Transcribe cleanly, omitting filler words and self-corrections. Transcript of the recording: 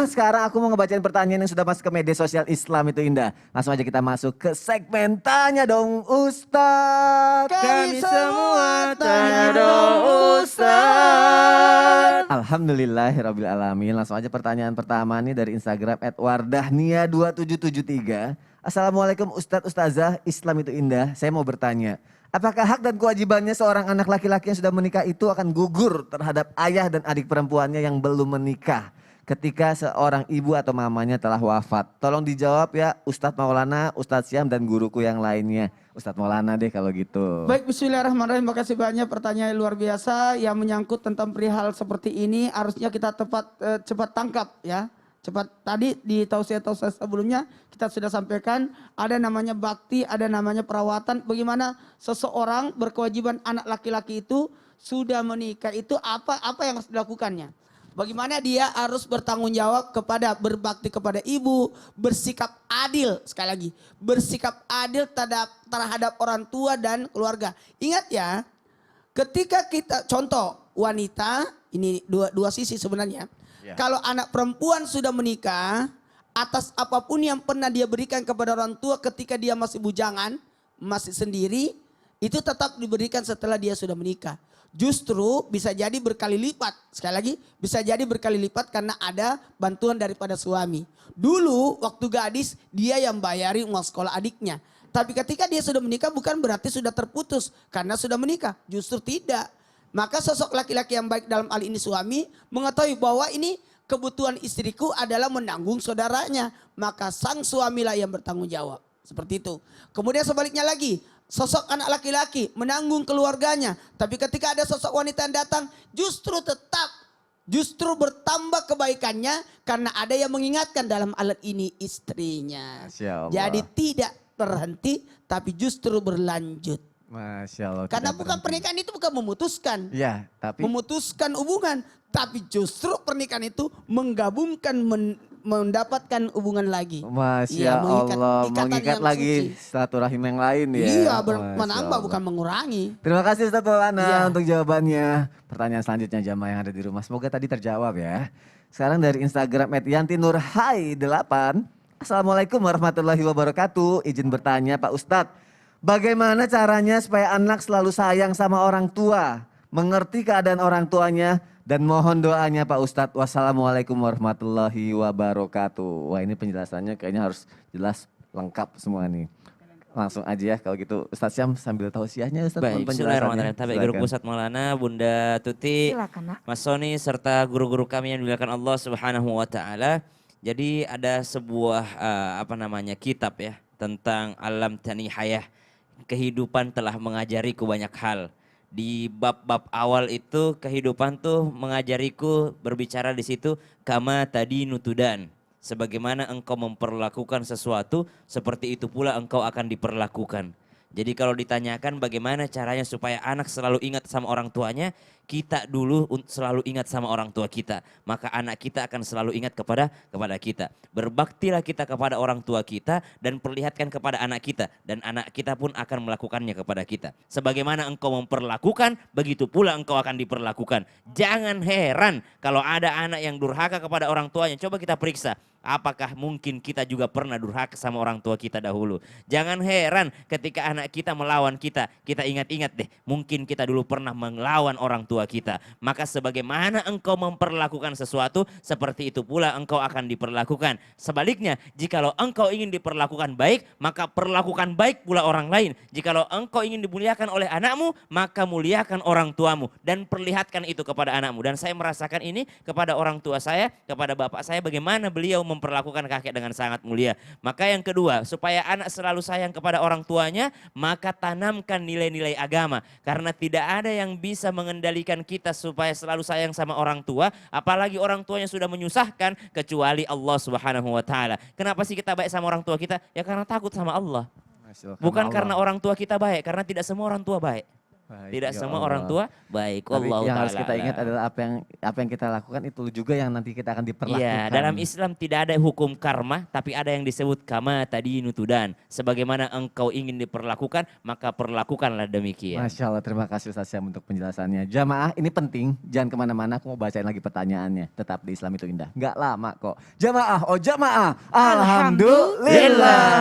sekarang aku mau ngebacain pertanyaan yang sudah masuk ke media sosial Islam itu Indah. Langsung aja kita masuk ke segmen Tanya Dong Ustadz. Kami semua tanya dong Ustadz. Alhamdulillahirrabbilalamin. Langsung aja pertanyaan pertama nih dari Instagram @wardahnia2773. Assalamualaikum Ustadz Ustazah, Islam itu Indah. Saya mau bertanya, apakah hak dan kewajibannya seorang anak laki-laki yang sudah menikah itu akan gugur terhadap ayah dan adik perempuannya yang belum menikah ketika seorang ibu atau mamanya telah wafat? Tolong dijawab ya Ustadz Maulana, Ustadz Syam dan guruku yang lainnya. Ustadz Maulana deh kalau gitu. Baik, bismillahirrahmanirrahim. Terima kasih banyak pertanyaan luar biasa yang menyangkut tentang perihal seperti ini. Harusnya kita cepat tangkap ya. Cepat tadi di tausiah-tausiah sebelumnya kita sudah sampaikan ada namanya bakti, ada namanya perawatan. Bagaimana seseorang berkewajiban anak laki-laki itu sudah menikah itu apa yang harus dilakukannya. Bagaimana dia harus bertanggung jawab kepada berbakti kepada ibu, bersikap adil sekali lagi, bersikap adil terhadap orang tua dan keluarga. Ingat ya, ketika kita contoh wanita ini dua sisi sebenarnya. Ya. Kalau anak perempuan sudah menikah, atas apapun yang pernah dia berikan kepada orang tua ketika dia masih bujangan, masih sendiri, itu tetap diberikan setelah dia sudah menikah. Justru bisa jadi berkali lipat, sekali lagi bisa jadi berkali lipat karena ada bantuan daripada suami. Dulu waktu gadis dia yang bayari uang sekolah adiknya. Tapi ketika dia sudah menikah bukan berarti sudah terputus karena sudah menikah, justru tidak. Maka sosok laki-laki yang baik dalam hal ini suami mengetahui bahwa ini kebutuhan istriku adalah menanggung saudaranya. Maka sang suamilah yang bertanggung jawab. Seperti itu. Kemudian sebaliknya lagi. Sosok anak laki-laki menanggung keluarganya. Tapi ketika ada sosok wanita yang datang justru bertambah kebaikannya. Karena ada yang mengingatkan dalam alat ini istrinya. Jadi tidak berhenti tapi justru berlanjut. Masya Allah. Karena bukan pernikahan itu bukan memutuskan. Ya, tapi memutuskan hubungan. Tapi justru pernikahan itu menggabungkan, mendapatkan hubungan lagi. Masya Allah, mengikat lagi silaturahim yang lain ya. Iya, menambah bukan mengurangi. Terima kasih Ustadz Maulana untuk jawabannya. Pertanyaan selanjutnya jamaah yang ada di rumah. Semoga tadi terjawab ya. Sekarang dari Instagram @yantinurhai8. Assalamualaikum warahmatullahi wabarakatuh. Izin bertanya Pak Ustadz. Bagaimana caranya supaya anak selalu sayang sama orang tua, mengerti keadaan orang tuanya, dan mohon doanya Pak Ustadz. Wassalamualaikum warahmatullahi wabarakatuh. Wah ini penjelasannya kayaknya harus jelas lengkap semua nih. Langsung aja ya kalau gitu Ustadz Syam sambil tausiahnya Ustadz. Baik, bismillahirrahmanirrahim. Baik guru pusat Maulana, Bunda Tuti, Mas Soni serta guru-guru kami yang dimuliakan Allah Subhanahu wa taala. Jadi ada sebuah kitab ya tentang alam tanihayah. Kehidupan telah mengajariku banyak hal. Di bab-bab awal itu kehidupan tuh mengajariku berbicara di situ kama tadi nutudan. Sebagaimana engkau memperlakukan sesuatu seperti itu pula engkau akan diperlakukan. Jadi kalau ditanyakan bagaimana caranya supaya anak selalu ingat sama orang tuanya, kita dulu selalu ingat sama orang tua kita. Maka anak kita akan selalu ingat kepada kita. Berbaktilah kita kepada orang tua kita dan perlihatkan kepada anak kita. Dan anak kita pun akan melakukannya kepada kita. Sebagaimana engkau memperlakukan, begitu pula engkau akan diperlakukan. Jangan heran kalau ada anak yang durhaka kepada orang tuanya. Coba kita periksa. Apakah mungkin kita juga pernah durhaka sama orang tua kita dahulu? Jangan heran ketika anak kita melawan kita. Kita ingat-ingat deh, mungkin kita dulu pernah melawan orang tua kita. Maka sebagaimana engkau memperlakukan sesuatu, seperti itu pula engkau akan diperlakukan. Sebaliknya, jikalau engkau ingin diperlakukan baik, maka perlakukan baik pula orang lain. Jikalau engkau ingin dimuliakan oleh anakmu, maka muliakan orang tuamu. Dan perlihatkan itu kepada anakmu. Dan saya merasakan ini kepada orang tua saya, kepada bapak saya, bagaimana beliau memperlakukan kakek dengan sangat mulia. Maka yang kedua, supaya anak selalu sayang kepada orang tuanya, maka tanamkan nilai-nilai agama. Karena tidak ada yang bisa mengendalikan kita supaya selalu sayang sama orang tua, apalagi orang tuanya sudah menyusahkan, kecuali Allah Subhanahu wa taala. Kenapa sih kita baik sama orang tua kita? Ya karena takut sama Allah. Bukan karena orang tua kita baik, karena tidak semua orang tua baik. Baik, Tidak ya semua Allah. orang tua baik. Tapi Wallahu yang harus ta'ala kita ingat a'lam. adalah apa yang kita lakukan itu juga yang nanti kita akan diperlakukan. Iya, dalam Islam tidak ada hukum karma, tapi ada yang disebut kama tadi nutudan. Sebagaimana engkau ingin diperlakukan, maka perlakukanlah demikian. Masya Allah, terima kasih Ustaz Syam untuk penjelasannya. Jamaah, ini penting, jangan kemana-mana, aku mau bacain lagi pertanyaannya. Tetap di Islam itu indah, nggak lama kok. Jamaah, oh jamaah, alhamdulillah.